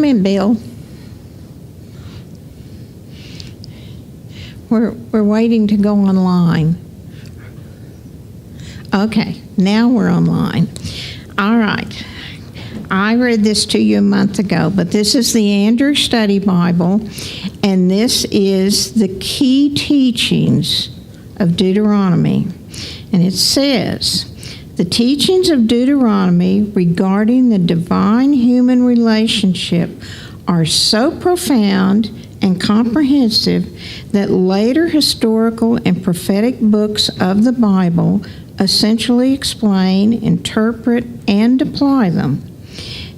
Come in, Bill. We're waiting to go online. Okay, now we're online. All right. I read this to you a month ago, but this is the Andrew Study Bible, and this is the Key Teachings of Deuteronomy. And it says, the teachings of Deuteronomy regarding the divine-human relationship are so profound and comprehensive that later historical and prophetic books of the Bible essentially explain, interpret, and apply them.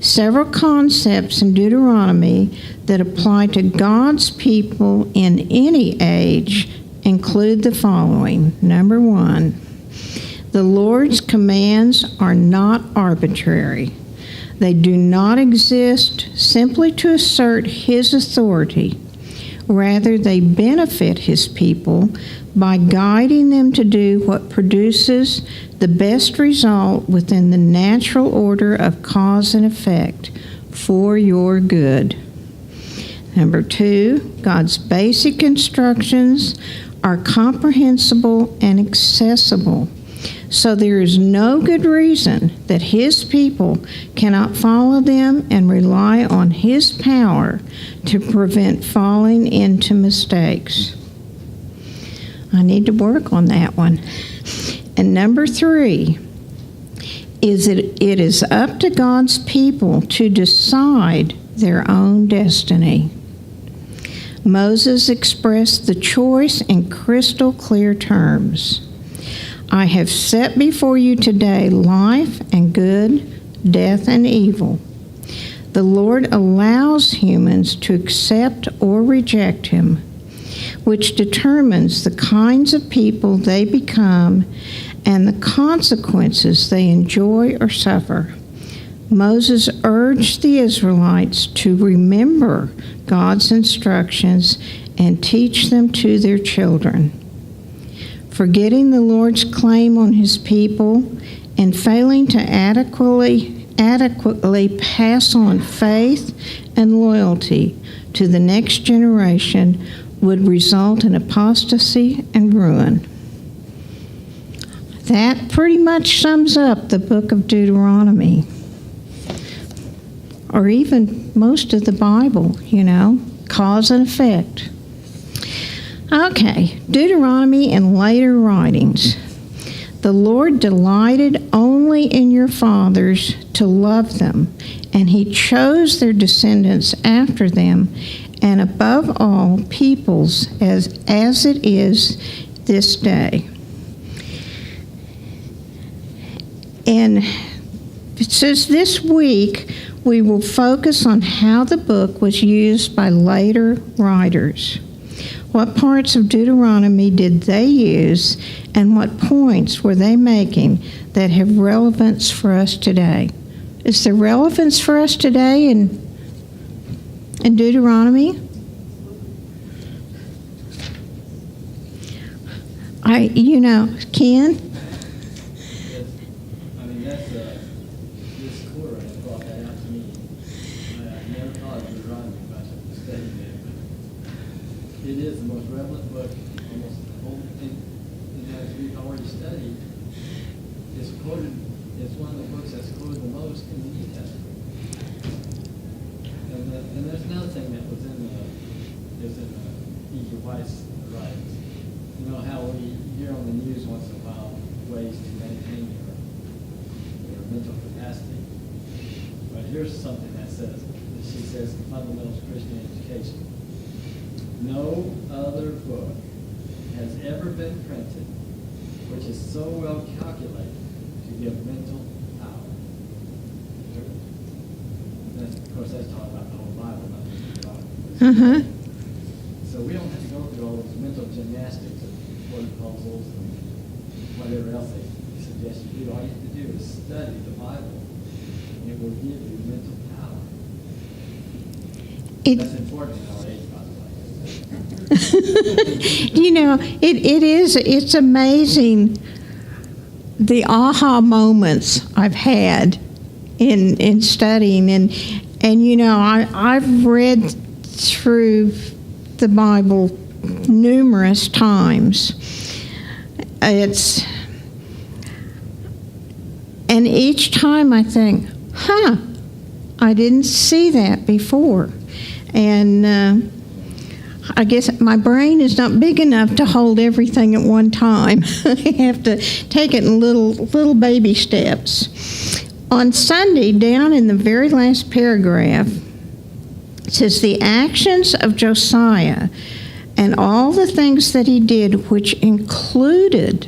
Several concepts in Deuteronomy that apply to God's people in any age include the following. Number one, the Lord's commands are not arbitrary. They do not exist simply to assert His authority. Rather, they benefit His people by guiding them to do what produces the best result within the natural order of cause and effect for your good. Number two, God's basic instructions are comprehensible and accessible. So there is no good reason that His people cannot follow them and rely on His power to prevent falling into mistakes. I need to work on that one. And number three is that it is up to God's people to decide their own destiny. Moses expressed the choice in crystal clear terms. I have set before you today life and good, death and evil. The Lord allows humans to accept or reject Him, which determines the kinds of people they become and the consequences they enjoy or suffer. Moses urged the Israelites to remember God's instructions and teach them to their children. Forgetting the Lord's claim on His people and failing to adequately pass on faith and loyalty to the next generation would result in apostasy and ruin. That pretty much sums up the book of Deuteronomy, or even most of the Bible, cause and effect. Okay, Deuteronomy and later writings. The Lord delighted only in your fathers to love them, and He chose their descendants after them, and above all peoples as it is this day. And it says this week we will focus on how the book was used by later writers. What parts of Deuteronomy did they use, and what points were they making that have relevance for us today? Is there relevance for us today in Deuteronomy? Ken? This quarter brought that out to me. I never thought of Deuteronomy much of the study there, but it is the most relevant book, almost the whole thing. As we've already studied, it's one of the books that's quoted the most in the New Testament. And there's another thing that was in E.Q. White's writings. You know how we hear on the news once in a while ways to maintain your mental capacity. But here's something that she says in Fundamentals of Christian Education. No other book has ever been printed which is so well calculated to give mental power. Of course, that's talking about the whole Bible, not just the Bible. So we don't have to go through all those mental gymnastics of word puzzles and whatever else they suggest you do. All you have to do is study the Bible, and it will give you mental power. That's important in our age, by the way. It's amazing the aha moments I've had in studying, And I've read through the Bible numerous times. And each time I think, I didn't see that before. And I guess my brain is not big enough to hold everything at one time. I have to take it in little baby steps. On Sunday, down in the very last paragraph, it says, the actions of Josiah and all the things that he did, which included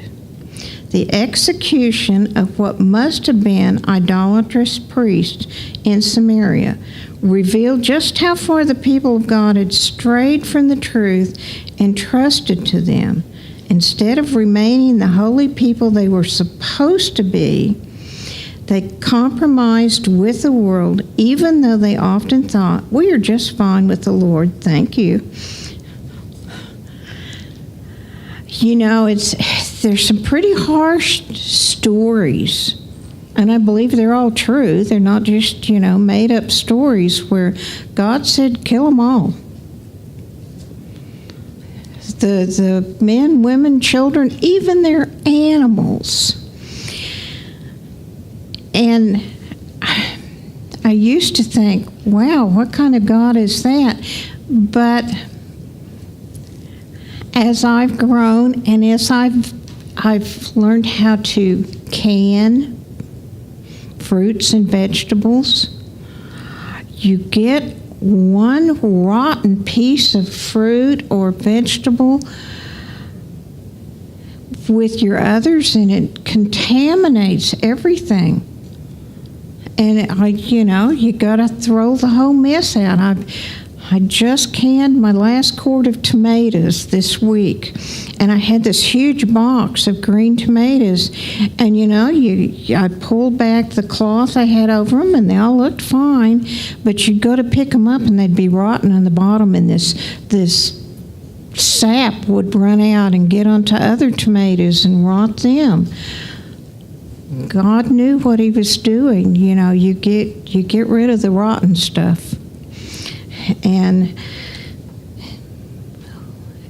the execution of what must have been idolatrous priests in Samaria, revealed just how far the people of God had strayed from the truth and trusted to them. Instead of remaining the holy people they were supposed to be, they compromised with the world, even though they often thought, we are just fine with the Lord, thank you. There's some pretty harsh stories, and I believe they're all true. They're not just, made up stories where God said, kill them all. The men, women, children, even their animals. And I used to think, wow, what kind of God is that? But as I've grown and as I've learned how to can fruits and vegetables, you get one rotten piece of fruit or vegetable with your others, and it contaminates everything. And you got to throw the whole mess out. I just canned my last quart of tomatoes this week, and I had this huge box of green tomatoes, and I pulled back the cloth I had over them, and they all looked fine, but you'd go to pick them up, and they'd be rotten on the bottom, and this sap would run out and get onto other tomatoes and rot them. God knew what he was doing. You get rid of the rotten stuff. And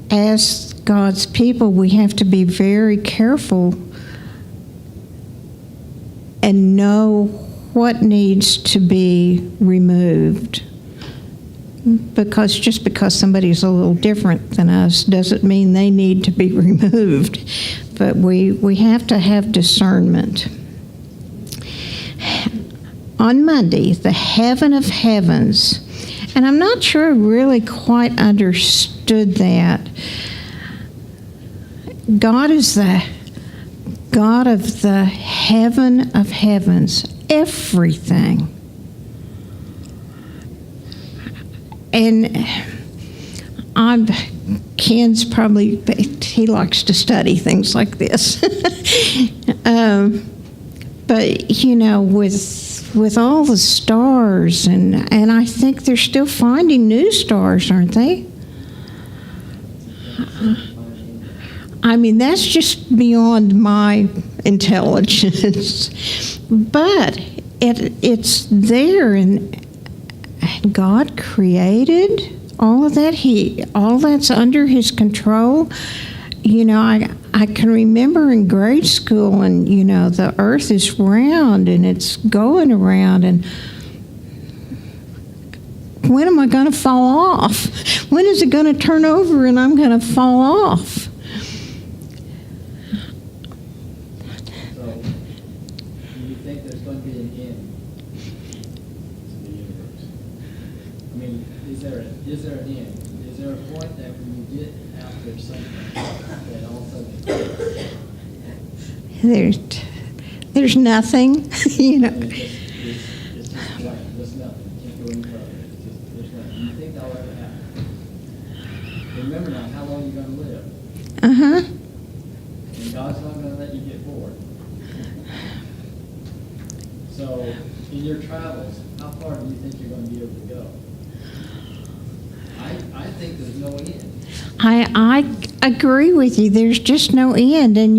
as God's people, we have to be very careful and know what needs to be removed. Because just because somebody's a little different than us doesn't mean they need to be removed. But we have to have discernment. On Monday, the heaven of heavens, and I'm not sure I really quite understood that. God is the God of the heaven of heavens, everything. And Ken's probably, he likes to study things like this. But, with all the stars, and I think they're still finding new stars, aren't they? I mean, that's just beyond my intelligence. But it's there, and God created all of that. All that's under his control. I can remember in grade school, and the earth is round and it's going around, and when am I going to fall off? When is it going to turn over and I'm going to fall off? So, do you think there's going to be an end to the universe? I mean, is there an end? Is there a point that when you get out there something that all of a sudden There's nothing, It's just blank. There's nothing. You can't go any further. There's nothing. Do you think that'll ever happen? Remember now how long you're going to live. Uh-huh. And God's not going to let you get bored. So, in your travels, how far do you think you're going to be able to go? I think there's no end. I agree with you. There's just no end. And,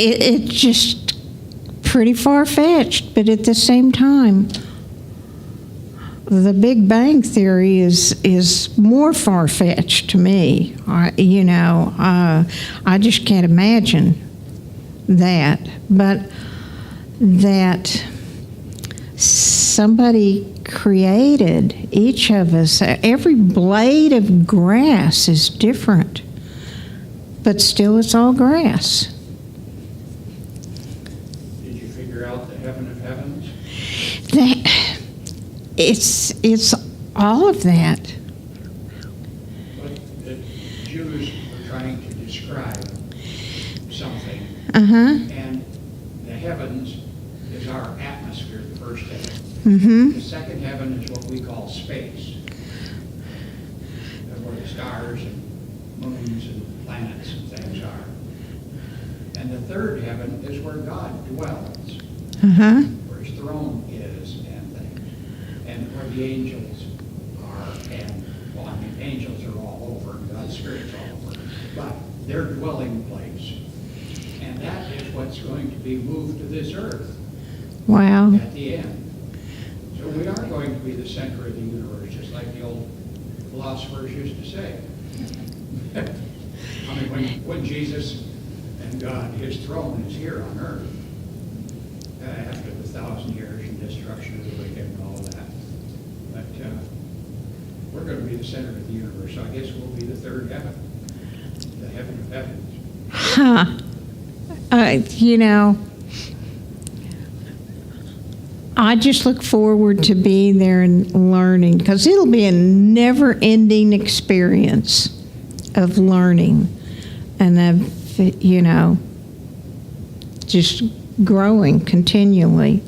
it just pretty far-fetched, but at the same time, the Big Bang Theory is more far-fetched to me. I just can't imagine that. But that somebody created each of us. Every blade of grass is different, but still it's all grass. Did you figure out the heaven of heavens? It's all of that. But the Jews were trying to describe something, and the heavens is our atmosphere, the first heaven. The second heaven is what we call space, where the stars and moons and planets and things are. And the third heaven is where God dwells, where his throne is and things, and where the angels are. And, well, I mean, angels are all over, God's Spirit's all over, but their dwelling place. And that is what's going to be moved to this earth Wow. at the end. So we are going to be the center of the universe, just like the old philosophers used to say. I mean, when Jesus and God, his throne is here on earth, after the 1,000 years and destruction of the wicked and all of that. But we're going to be the center of the universe, so I guess we'll be the third heaven, the heaven of heavens. I just look forward to being there and learning, because it'll be a never-ending experience of learning and of, just growing continually.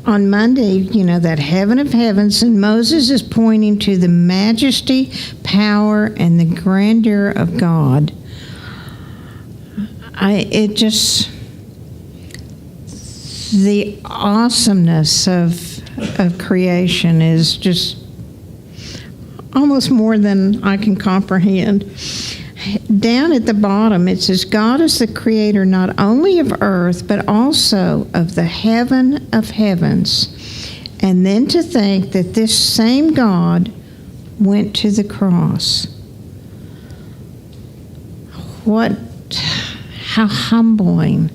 On Monday, that heaven of heavens, and Moses is pointing to the majesty, power, and the grandeur of God. The awesomeness of creation is just almost more than I can comprehend. Down at the bottom, it says, God is the creator not only of earth, but also of the heaven of heavens. And then to think that this same God went to the cross. How humbling.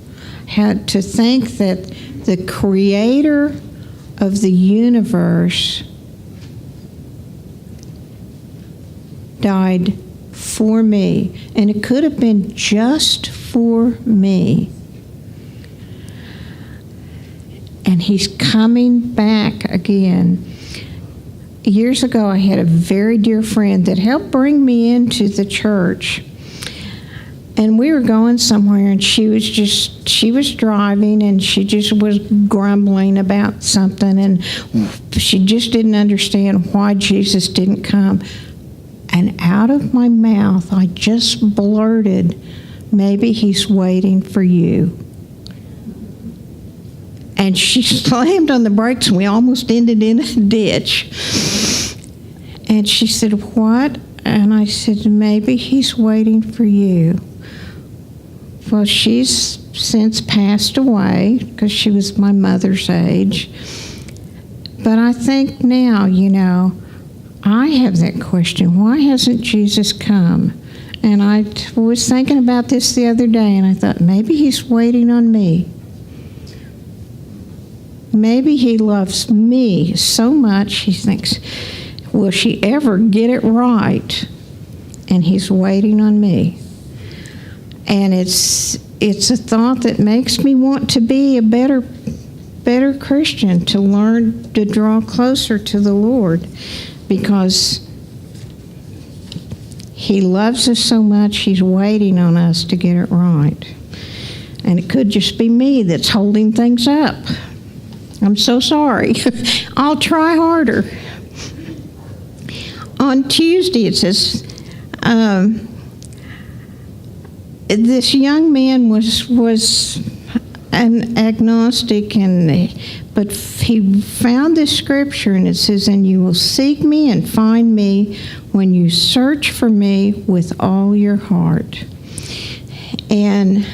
To think that the creator of the universe died for me, and it could have been just for me. And he's coming back again. Years ago, I had a very dear friend that helped bring me into the church. And we were going somewhere, and she was driving, and she just was grumbling about something, and she just didn't understand why Jesus didn't come. And out of my mouth, I just blurted, maybe he's waiting for you. And she slammed on the brakes, and we almost ended in a ditch. And she said, what? And I said, maybe he's waiting for you. Well, she's since passed away, because she was my mother's age. But I think now, I have that question. Why hasn't Jesus come? And I was thinking about this the other day, and I thought, maybe he's waiting on me. Maybe he loves me so much, he thinks, will she ever get it right? And he's waiting on me. And it's a thought that makes me want to be a better Christian, to learn to draw closer to the Lord, because he loves us so much, he's waiting on us to get it right. And it could just be me that's holding things up. I'm so sorry. I'll try harder. On Tuesday, it says, this young man was an agnostic, But he found this scripture, and it says, "And you will seek me and find me when you search for me with all your heart." And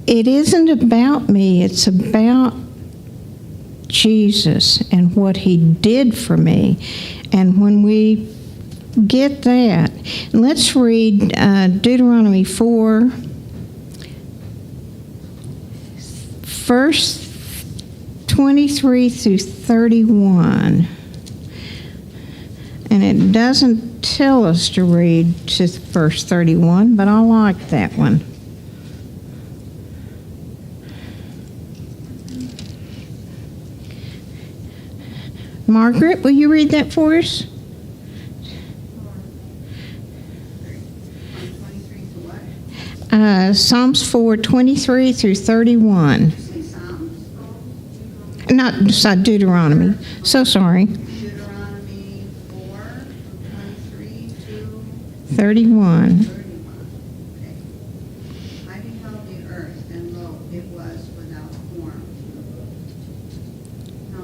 it isn't about me, it's about Jesus and what he did for me. And when we get that, let's read Deuteronomy 4, verse 23 through 31. And it doesn't tell us to read to verse 31, but I like that one. Margaret, will you read that for us? 23 to what? Psalms 4, 23 through 31. Say Psalms? Not Deuteronomy. So sorry. Deuteronomy 4, 23 to 31. 31. Okay. I beheld the earth, and lo, it was without form. No,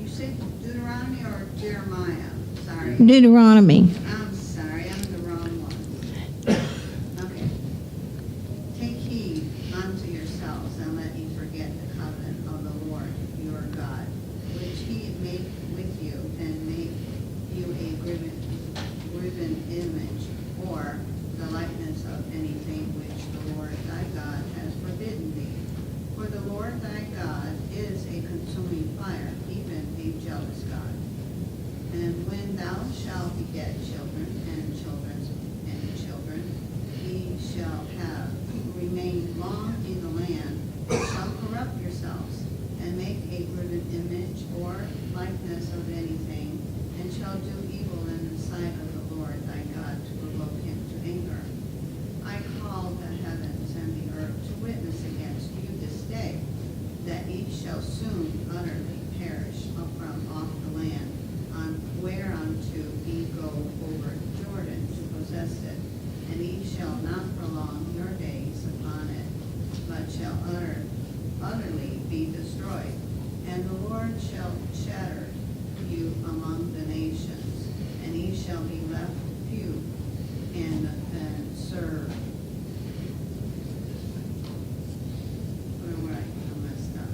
you said Deuteronomy or Jeremiah? Sorry. Deuteronomy. I'm sorry, I'm the wrong one. Okay. Take heed unto yourselves, and let ye forget the covenant of the Lord your God, which he made with you, and make you a graven image, or the likeness of anything which the Lord thy God has forbidden thee. For the Lord thy God is a consuming fire, even a jealous God. And when thou shalt beget children and children's children, ye shall have remained long in the land, shall corrupt yourselves, and make a graven image or likeness of anything, and shall do evil in the sight of the Lord thy God to provoke him to anger. I call the heavens and the earth to witness against you this day, that ye shall soon utterly perish from off the land, whereunto ye go over Jordan to possess it, and ye shall not prolong your days upon it, but shall utterly be destroyed. And the Lord shall shatter you among the nations, and ye shall be left few, and serve. Where I messed up.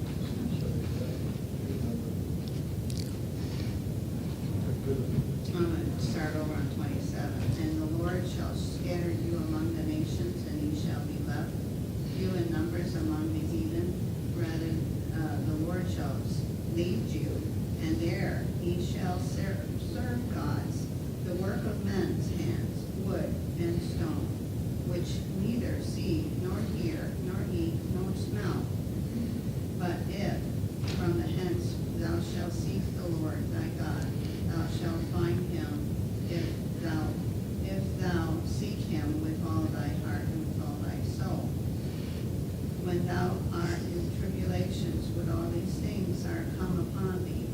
I'm going to start over on 27. And the Lord shall scatter you among the nations, and ye shall be left few in numbers among the heathen. Rather, the Lord shall lead you, and there ye shall serve gods, the work of men's hands, wood and stone, which neither see, nor hear, nor eat, nor smell. But if from the hence thou shalt seek the Lord thy God, thou shalt find him, if thou seek him with all thy heart and with all thy soul. When thou art in tribulations, when all these things are come upon thee,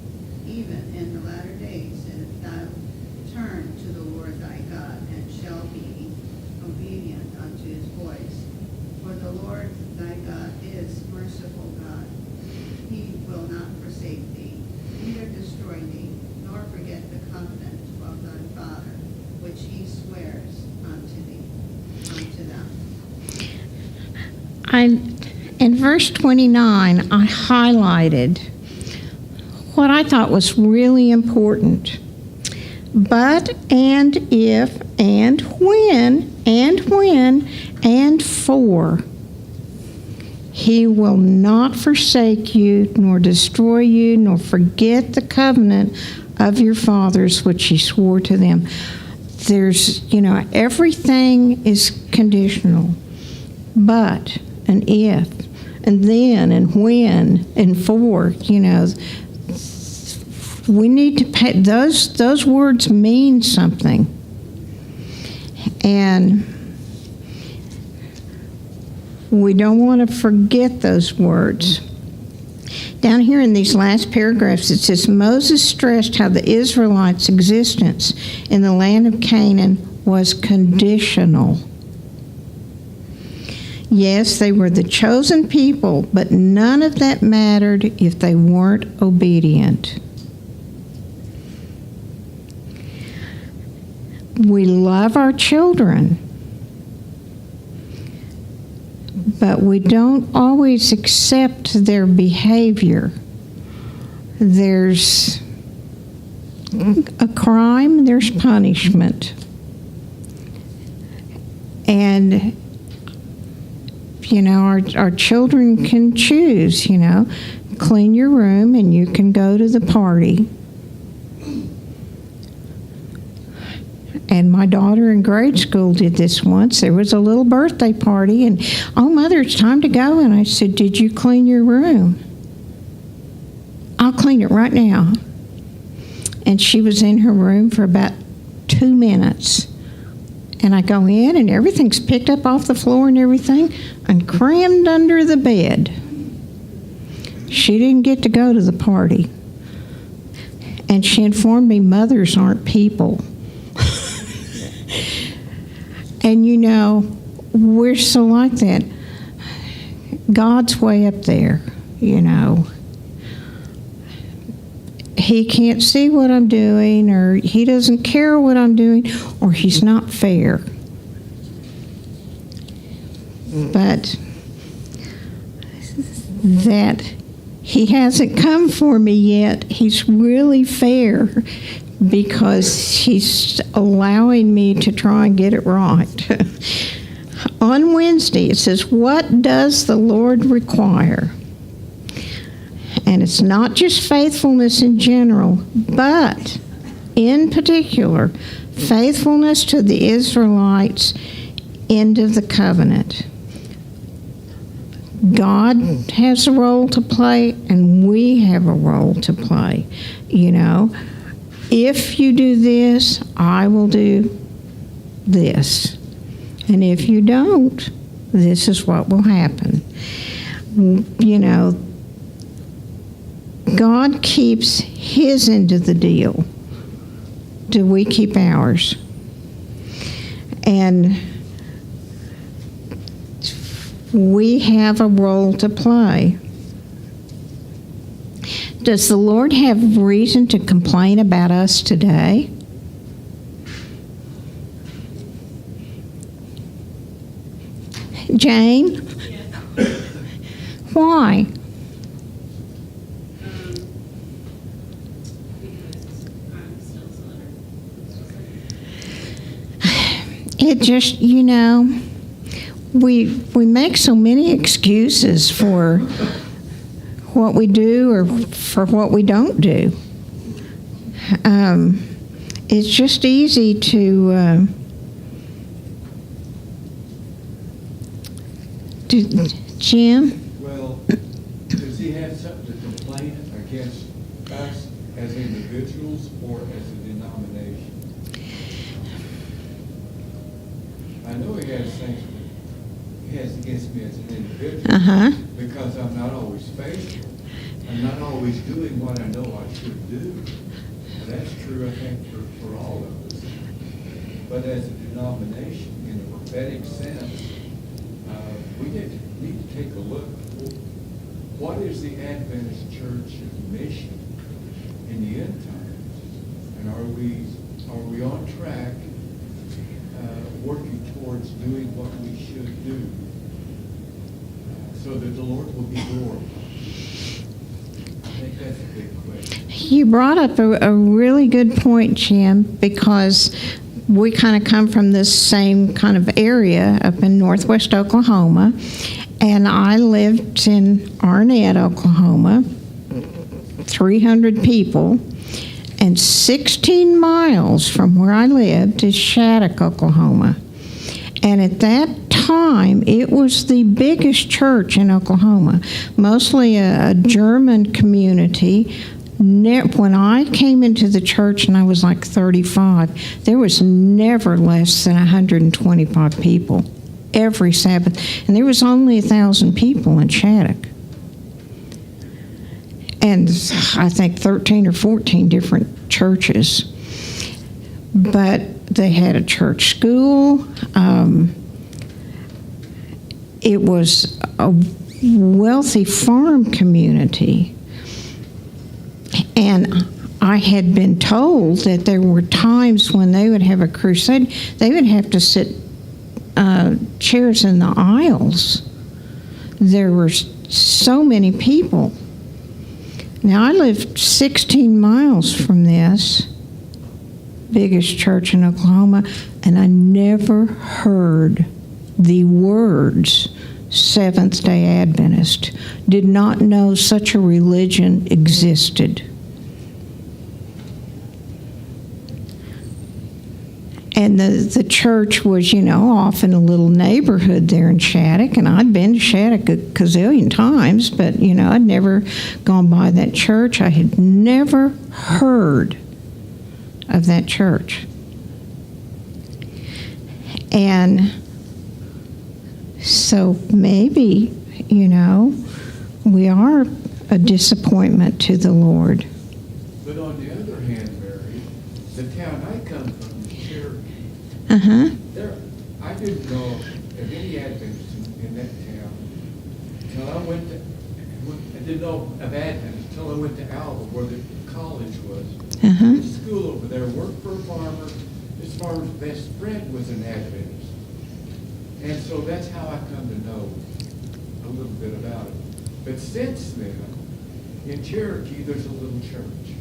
even in the latter days, and if thou turn to the Lord thy God, and shall be obedient unto his voice. For the Lord thy God is merciful God. He will not forsake thee, neither destroy thee, nor forget the covenant of thy father, which he swears unto them. In verse 29, I highlighted what I thought was really important. But, and if, and when, and for. He will not forsake you, nor destroy you, nor forget the covenant of your fathers, which he swore to them. There's, everything is conditional. But, and if, and then, and when, and for, we need to pay, those words mean something. And we don't want to forget those words. Down here in these last paragraphs, it says, Moses stressed how the Israelites' existence in the land of Canaan was conditional. Yes, they were the chosen people, but none of that mattered if they weren't obedient. We love our children, but we don't always accept their behavior. There's a crime, there's punishment. And, you know, our children can choose, you know, clean your room and you can go to the party. And my daughter in grade school did this once. There was a little birthday party, and, oh, Mother, it's time to go. And I said, did you clean your room? I'll clean it right now. And she was in her room for about 2 minutes. And I go in, and everything's picked up off the floor and everything, and crammed under the bed. She didn't get to go to the party. And she informed me mothers aren't people. And you know, we're so like that. God's way up there, you know. He can't see what I'm doing, or he doesn't care what I'm doing, or he's not fair. But that he hasn't come for me yet, he's really fair, because he's allowing me to try and get it right. On Wednesday, it says, what does the Lord require? And it's not just faithfulness in general, but in particular, faithfulness to the Israelites into the covenant. God has a role to play, and we have a role to play. You know, if you do this, I will do this. And if you don't, this is what will happen. You know, God keeps his end of the deal. Do we keep ours? And we have a role to play. Does the Lord have reason to complain about us today? Jane? Why? It just, you know, we make so many excuses for what we do or for what we don't do. It's just easy to Jim? Well, does he have something to complain against us as individuals or as a denomination? I know he has things he has against me as an individual because I'm not always faithful. I'm not always doing what I know I should do. And that's true, I think, for all of us. But as a denomination, in a prophetic sense, we need to take a look. What is the Adventist Church's mission in the end times? And are we on track working towards doing what we should do so that the Lord will be glorified? I think that's a big question. You brought up a really good point, Jim, because we kind of come from this same kind of area up in northwest Oklahoma, and I lived in Arnett, Oklahoma, 300 people, and 16 miles from where I lived is Shattuck, Oklahoma. And at that time, it was the biggest church in Oklahoma, mostly a German community. When I came into the church and I was like 35, there was never less than 125 people every Sabbath. And there was only 1,000 people in Shattuck. And I think 13 or 14 different churches. But they had a church school. it was a wealthy farm community. And I had been told that there were times when they would have a crusade, they would have to sit chairs in the aisles. There were so many people. Now, I lived 16 miles from this biggest church in Oklahoma, and I never heard the words Seventh-day Adventist. Did not know such a religion existed. And the church was, off in a little neighborhood there in Shattuck, and I'd been to Shattuck a gazillion times, but, I'd never gone by that church. I had never heard of that church. And so maybe, we are a disappointment to the Lord. But on the other hand, Mary, the town I come from, Uh-huh. I didn't know of any Adventists in that town until I didn't know of Adventists until I went to Alva, where the college was. Uh-huh. The school over there, worked for a farmer. This farmer's best friend was an Adventist. And so that's how I come to know a little bit about it. But since then, in Cherokee, there's a little church.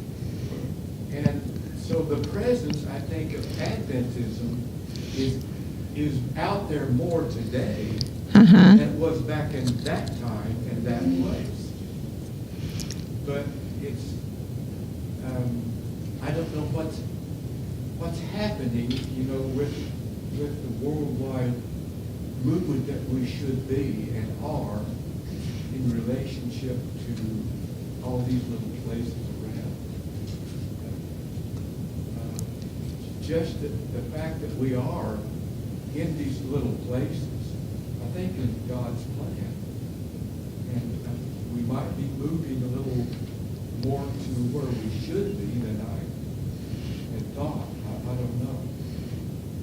And so the presence, I think, of Adventism is out there more today Uh-huh. than it was back in that time and that place. But it's, I don't know what's happening, with the worldwide movement that we should be and are in relationship to all these little places around. Just the fact that we are in these little places, I think is God's plan. And we might be moving a little more to where we should be than I had thought. I don't know.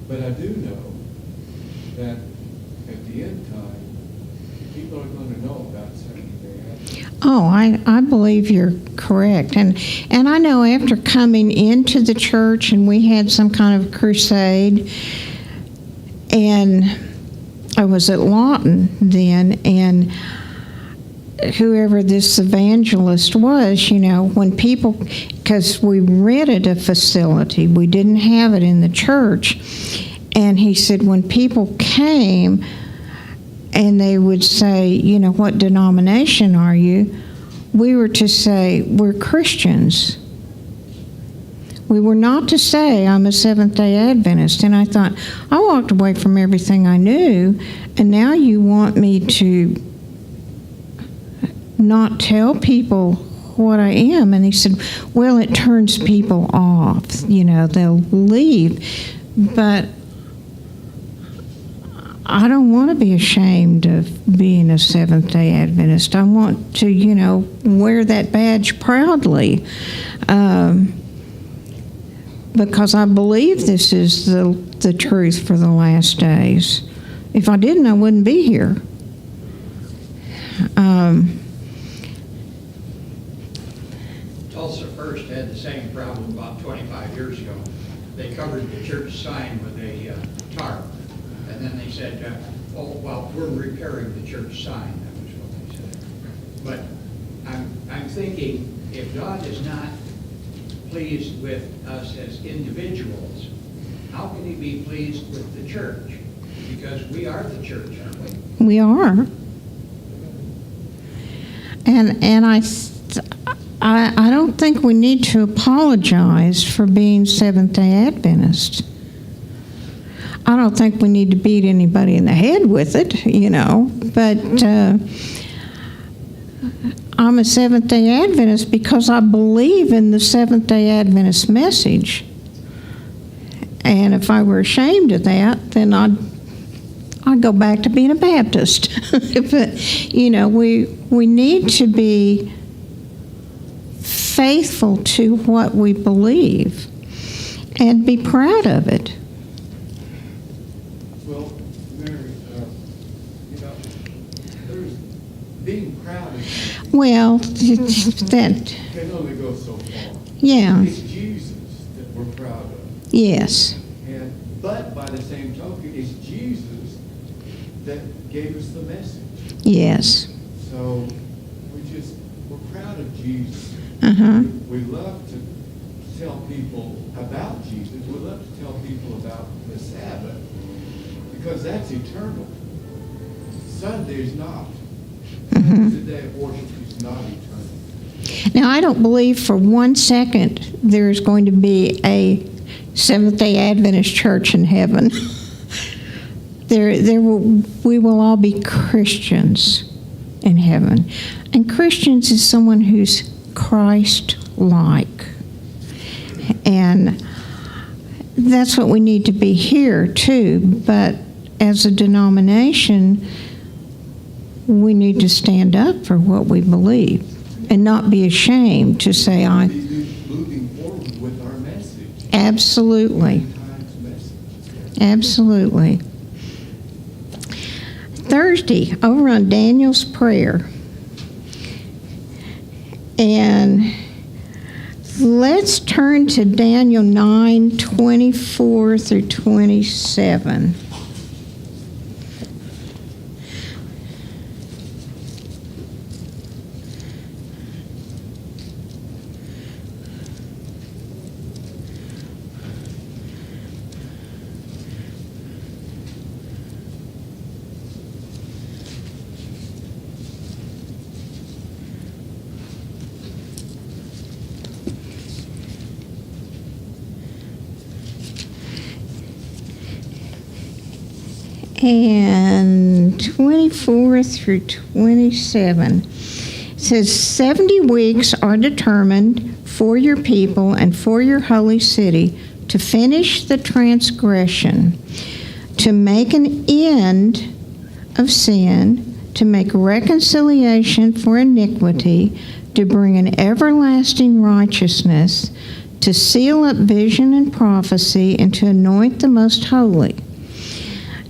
But I do know that at the end time, people are going to know about Seventh-day Adventist. Oh, I believe you're correct. And I know after coming into the church and we had some kind of crusade, and I was at Lawton then, and whoever this evangelist was, when people, because we rented a facility, we didn't have it in the church, and he said when people came and they would say, what denomination are you? We were to say, we're Christians. We were not to say, I'm a Seventh-day Adventist. And I thought, I walked away from everything I knew, and now you want me to not tell people what I am. And he said, well, it turns people off. They'll leave. But I don't want to be ashamed of being a Seventh-day Adventist. I want to, wear that badge proudly. Because I believe this is the truth for the last days. If I didn't, I wouldn't be here. Tulsa First had the same problem about 25 years ago. They covered the church sign with a tarp, and then they said, we're repairing the church sign. That was what they said. But I'm thinking, if God is not pleased with us as individuals, how can he be pleased with the church? Because we are the church, aren't we? We are. And I don't think we need to apologize for being Seventh-day Adventist. I don't think we need to beat anybody in the head with it, but I'm a Seventh-day Adventist because I believe in the Seventh-day Adventist message. And if I were ashamed of that, then I'd go back to being a Baptist. But, we need to be faithful to what we believe and be proud of it. Well, Mary, being proud of Jesus Well, that, can only go so far. yeah, It's Jesus that we're proud of. yes, But by the same token, it's Jesus that gave us the message. yes, So we're proud of Jesus. uh-huh, We love to tell people about Jesus. We love to tell people about the Sabbath because that's eternal. Sunday is not. Sunday's a day of worship is not eternal. Now, I don't believe for 1 second there's going to be a Seventh-day Adventist church in heaven. We will all be Christians in heaven. And Christians is someone who's Christ-like. And that's what we need to be here, too. But as a denomination, we need to stand up for what we believe and not be ashamed to say, Be moving forward with our message. Absolutely. Times message. Absolutely. Thursday, over on Daniel's prayer. And let's turn to Daniel 9:24 through 27. And 24 through 27. It says, 70 weeks are determined for your people and for your holy city to finish the transgression, to make an end of sin, to make reconciliation for iniquity, to bring an everlasting righteousness, to seal up vision and prophecy, and to anoint the most holy.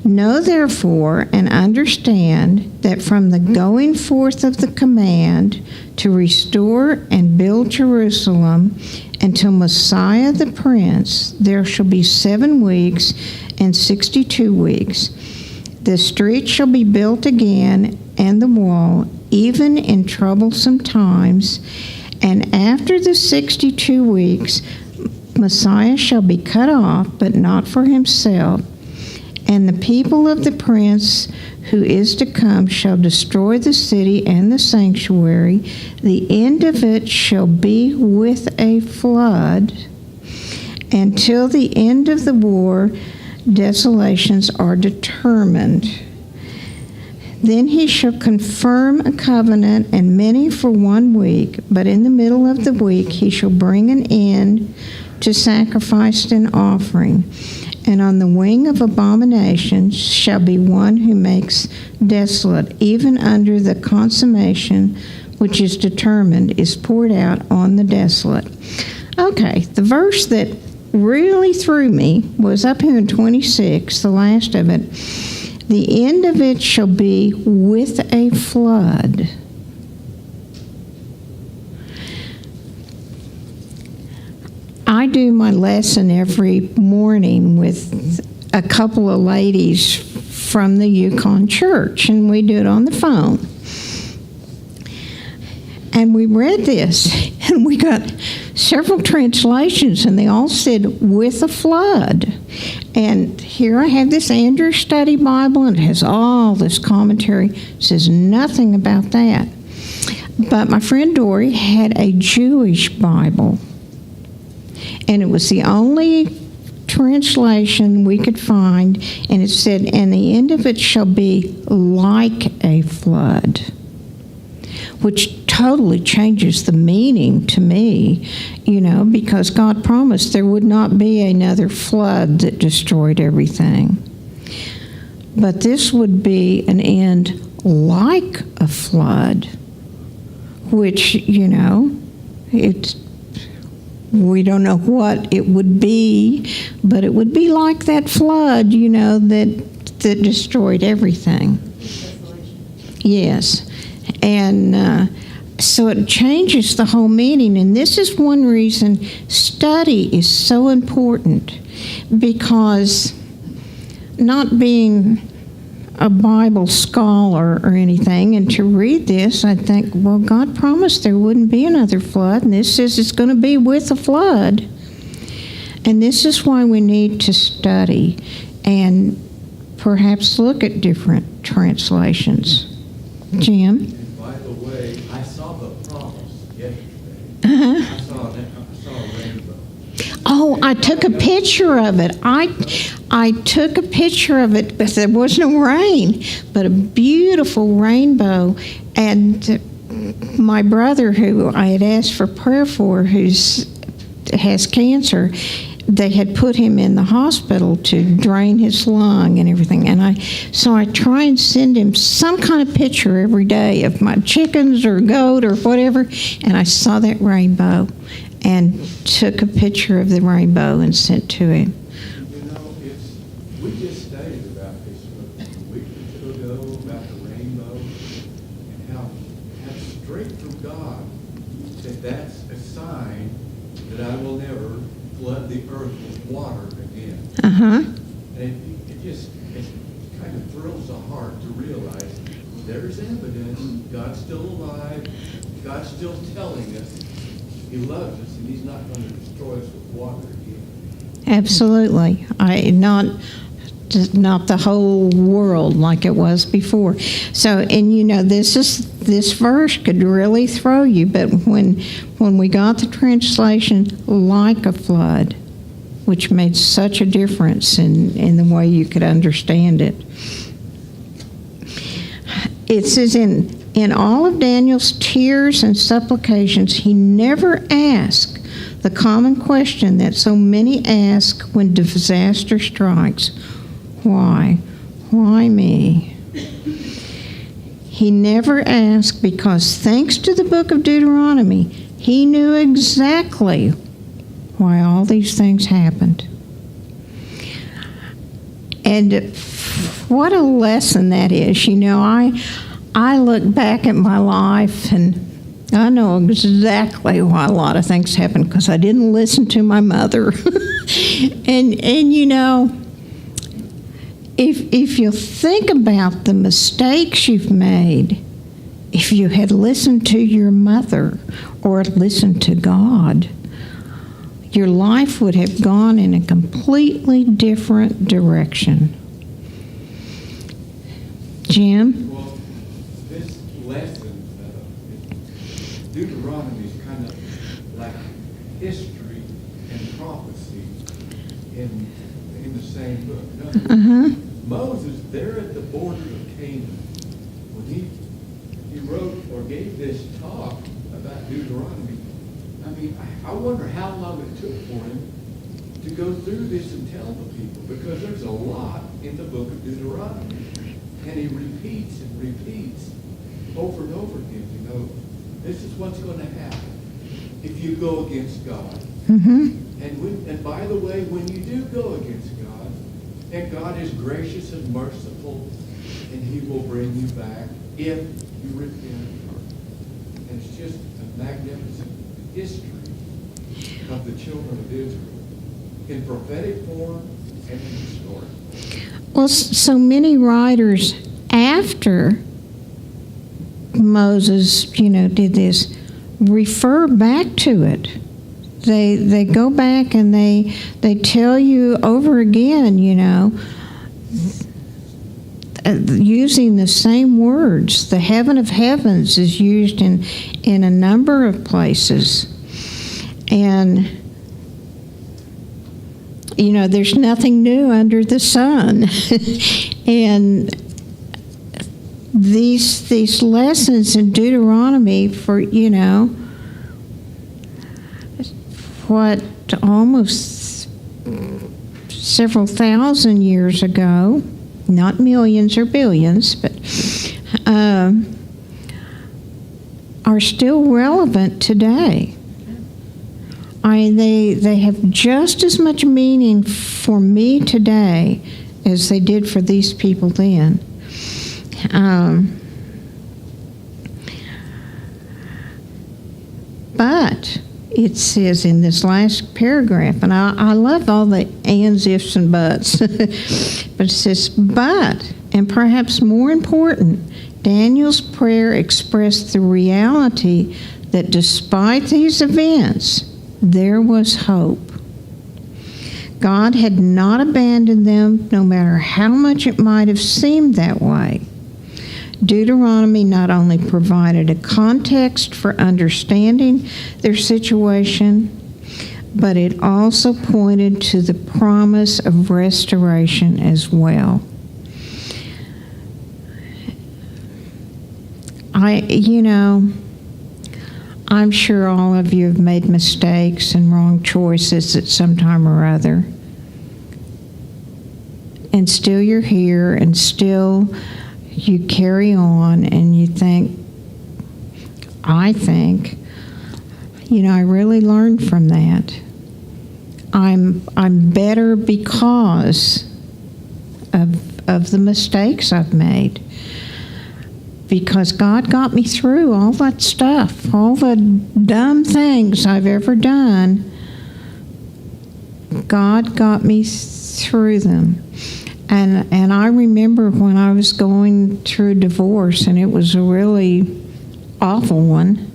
Know therefore and understand that from the going forth of the command to restore and build Jerusalem until Messiah the Prince, there shall be 7 weeks and 62 weeks. The street shall be built again, and the wall, even in troublesome times. And after the 62 weeks, Messiah shall be cut off, but not for himself. And the people of the prince who is to come shall destroy the city and the sanctuary. The end of it shall be with a flood. Until the end of the war, desolations are determined. Then he shall confirm a covenant, and many for 1 week, but in the middle of the week he shall bring an end to sacrifice and offering. And on the wing of abominations shall be one who makes desolate, even under the consummation which is determined is poured out on the desolate. Okay, the verse that really threw me was up here in 26, the last of it. The end of it shall be with a flood. I do my lesson every morning with a couple of ladies from the Yukon church, and we do it on the phone. And we read this, and we got several translations, and they all said, with a flood. And here I have this Andrew Study Bible, and it has all this commentary. It says nothing about that. But my friend Dory had a Jewish Bible, and it was the only translation we could find, and it said, and the end of it shall be like a flood, which totally changes the meaning to me, because God promised there would not be another flood that destroyed everything. But this would be an end like a flood, which, we don't know what it would be, but it would be like that flood, that destroyed everything. Yes. And so it changes the whole meaning. And this is one reason study is so important, because not being a Bible scholar or anything, and to read this, I think, well, God promised there wouldn't be another flood, and this says it's going to be with a flood. And this is why we need to study and perhaps look at different translations. Jim? And by the way, I saw the promise yesterday. Uh-huh. I saw a rainbow. Oh, I took a picture of it. I took a picture of it, but there was no rain, but a beautiful rainbow. And my brother, who I had asked for prayer for, has cancer, they had put him in the hospital to drain his lung and everything. And so I try and send him some kind of picture every day of my chickens or goat or whatever. And I saw that rainbow and took a picture of the rainbow and sent to him. You know, we just studied about this a week or two ago, about the rainbow, and how straight from God that that's a sign that I will never flood the earth with water again. Uh-huh. And it kind of thrills the heart to realize there's evidence. God's still alive. God's still telling us He loves us, and He's not going to destroy us with water again. Absolutely. Not the whole world like it was before. So, and you know, this verse could really throw you, but when we got the translation like a flood, which made such a difference in the way you could understand it. It says in all of Daniel's tears and supplications, he never asked the common question that so many ask when disaster strikes. Why? Why me? He never asked, because thanks to the book of Deuteronomy, he knew exactly why all these things happened. And what a lesson that is. You know, I look back at my life and I know exactly why a lot of things happened, because I didn't listen to my mother. and you know, if you think about the mistakes you've made, if you had listened to your mother or listened to God, your life would have gone in a completely different direction. Jim? Well, this lesson, Deuteronomy is kind of like history and prophecy in the same book. In other words, Uh-huh. Moses, there at the border of Canaan, when he wrote or gave this talk about Deuteronomy, I mean, I wonder how long it took for him to go through this and tell the people, because there's a lot in the book of Deuteronomy. And he repeats and repeats over and over again, you know, this is what's going to happen if you go against God. Mm-hmm. And by the way, when you do go against God, and God is gracious and merciful, and He will bring you back if you repent. And it's just a magnificent history of the children of Israel in prophetic form and in historic form. Well, so many writers after Moses, you know, did this, refer back to it. They go back and they tell you over again, you know, using the same words. The heaven of heavens is used in a number of places. And, you know, there's nothing new under the sun. And these lessons in Deuteronomy for, you know, what, almost several thousand years ago, not millions or billions, but are still relevant today. I mean, they have just as much meaning for me today as they did for these people then. But it says in this last paragraph, and I love all the ands, ifs, and buts, but it says, but, and perhaps more important, Daniel's prayer expressed the reality that despite these events, there was hope. God had not abandoned them, no matter how much it might have seemed that way. Deuteronomy not only provided a context for understanding their situation, but it also pointed to the promise of restoration as well. I'm sure all of you have made mistakes and wrong choices at some time or other. And still you're here, and still you carry on, and you think, I really learned from that. I'm better because of the mistakes I've made. Because God got me through all that stuff, all the dumb things I've ever done. God got me through them. And I remember when I was going through a divorce, and it was a really awful one.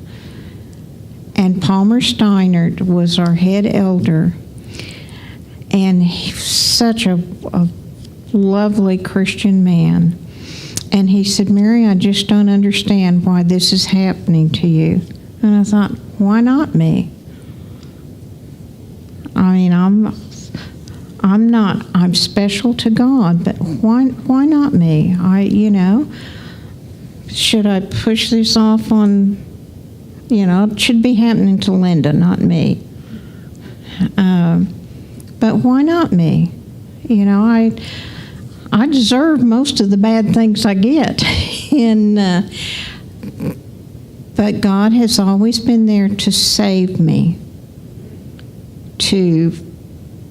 And Palmer Steinert was our head elder. And he was such a lovely Christian man. And he said, Mary, I just don't understand why this is happening to you. And I thought, why not me? I mean, I'm special to God, but why not me? Should I push this off on, it should be happening to Linda, not me. But why not me? I deserve most of the bad things I get. But God has always been there to save me, to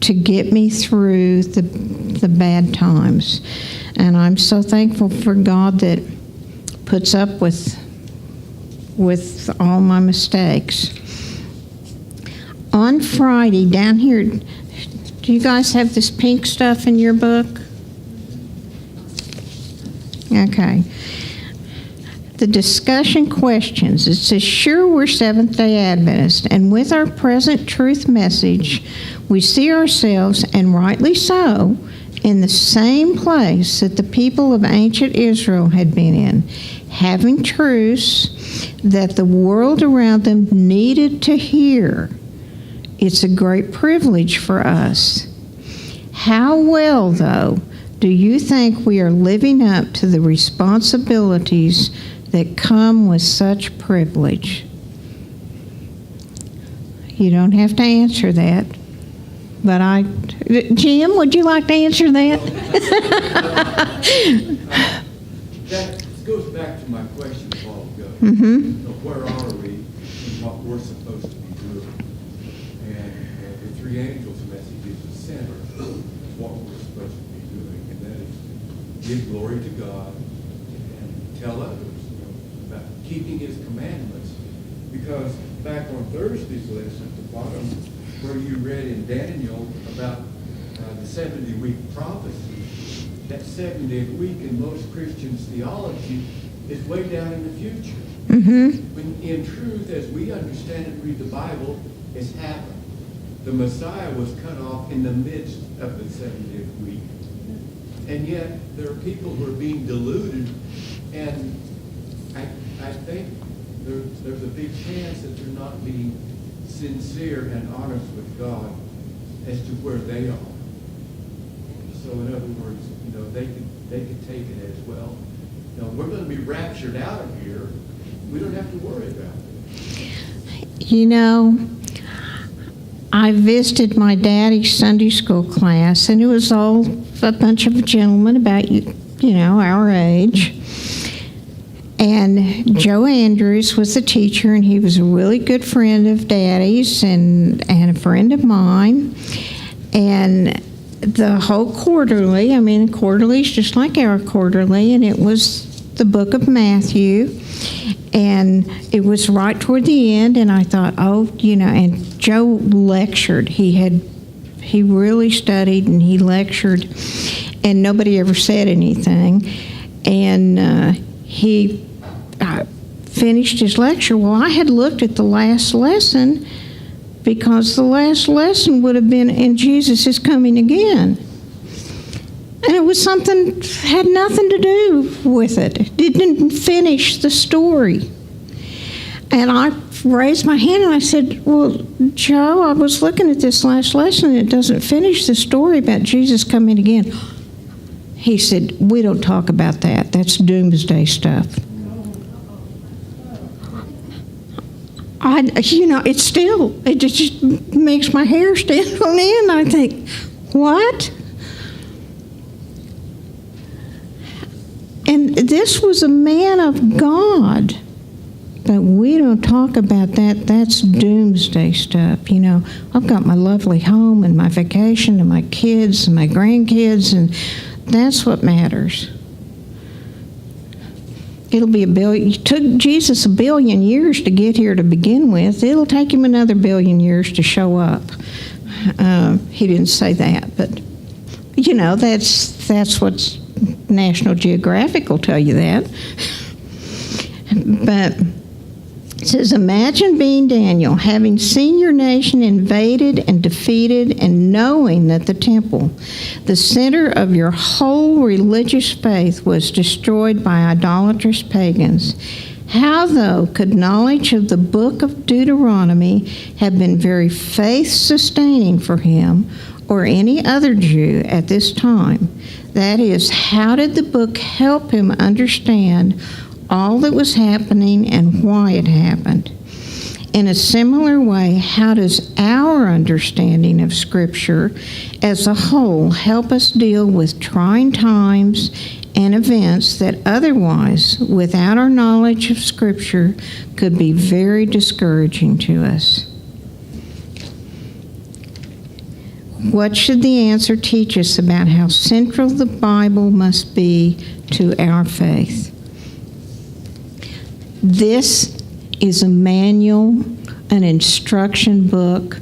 get me through the bad times. And I'm so thankful for God that puts up with all my mistakes. On Friday, down here, do you guys have this pink stuff in your book? Okay. The discussion questions. It says, sure, we're Seventh-day Adventists, and with our present truth message, we see ourselves, and rightly so, in the same place that the people of ancient Israel had been in, having truths that the world around them needed to hear. It's a great privilege for us. How well, though, do you think we are living up to the responsibilities that come with such privilege? You don't have to answer that, but Jim, would you like to answer that? That goes back to my question a while ago. Mm-hmm. Where are we and what we're supposed to be doing? And the three angels' message is the center of what we're supposed to be doing, and that is to give glory to God and tell others about keeping His commandments. Because back on Thursday's lesson at the bottom, where you read in Daniel about the 70-week prophecy, that 70th week in most Christians' theology is way down in the future. Mm-hmm. When in truth, as we understand and read the Bible, it's happened. The Messiah was cut off in the midst of the 70th week. And yet, there are people who are being deluded, and I think there's a big chance that they're not being sincere and honest with God as to where they are. So in other words, they could take it as well. We're going to be raptured out of here. We don't have to worry about it. I visited my daddy's Sunday school class, and it was all a bunch of gentlemen about, our age. And Joe Andrews was the teacher, and he was a really good friend of Daddy's and a friend of mine. And the whole quarterly, quarterly's just like our quarterly, and it was the book of Matthew, and it was right toward the end, and I thought, and Joe lectured. He really studied, and he lectured, and nobody ever said anything. And he finished his lecture. Well, I had looked at the last lesson, because the last lesson would have been, and Jesus is coming again. And it was something, had nothing to do with it. It didn't finish the story. And I raised my hand and I said, well, Joe, I was looking at this last lesson and it doesn't finish the story about Jesus coming again. He said, we don't talk about that. That's doomsday stuff. It just makes my hair stand on end. I think, what? And this was a man of God. But we don't talk about that. That's doomsday stuff. I've got my lovely home and my vacation and my kids and my grandkids, and that's what matters. It'll be it took Jesus 1 billion years to get here to begin with. It'll take him another 1 billion years to show up. He didn't say that, but that's what National Geographic will tell you that. But it says, imagine being Daniel, having seen your nation invaded and defeated, and knowing that the temple, the center of your whole religious faith, was destroyed by idolatrous pagans. How, though, could knowledge of the book of Deuteronomy have been very faith-sustaining for him or any other Jew at this time? That is, how did the book help him understand all that was happening and why it happened? In a similar way, how does our understanding of Scripture as a whole help us deal with trying times and events that otherwise, without our knowledge of Scripture, could be very discouraging to us? What should the answer teach us about how central the Bible must be to our faith? This is a manual, an instruction book,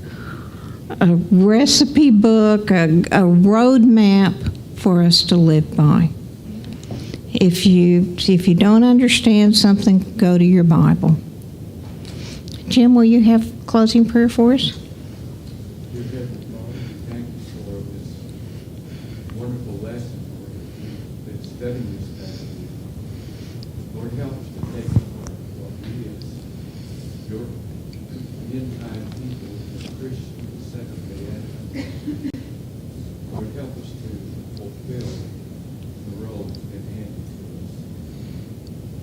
a recipe book, a roadmap for us to live by. If you don't understand something, go to your Bible. Jim, will you have closing prayer for us? Dear Heavenly Father, thank you for this wonderful lesson, Lord. We've been studying this passage. Lord, help us to take what we as your end-time people, as Christians, Seventh-day Adventists, Lord, help us to fulfill the role that's been handed to us.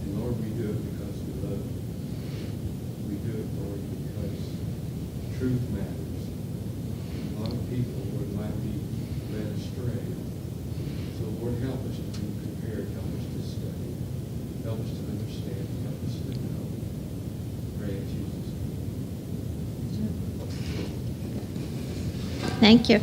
And Lord, we do it because we love you. We do it, Lord, because truth matters. A lot of people, Lord, might be led astray. So, Lord, help us to be prepared. Help us to study. Help us to understand. Help us to know. Pray in Jesus' name. Thank you.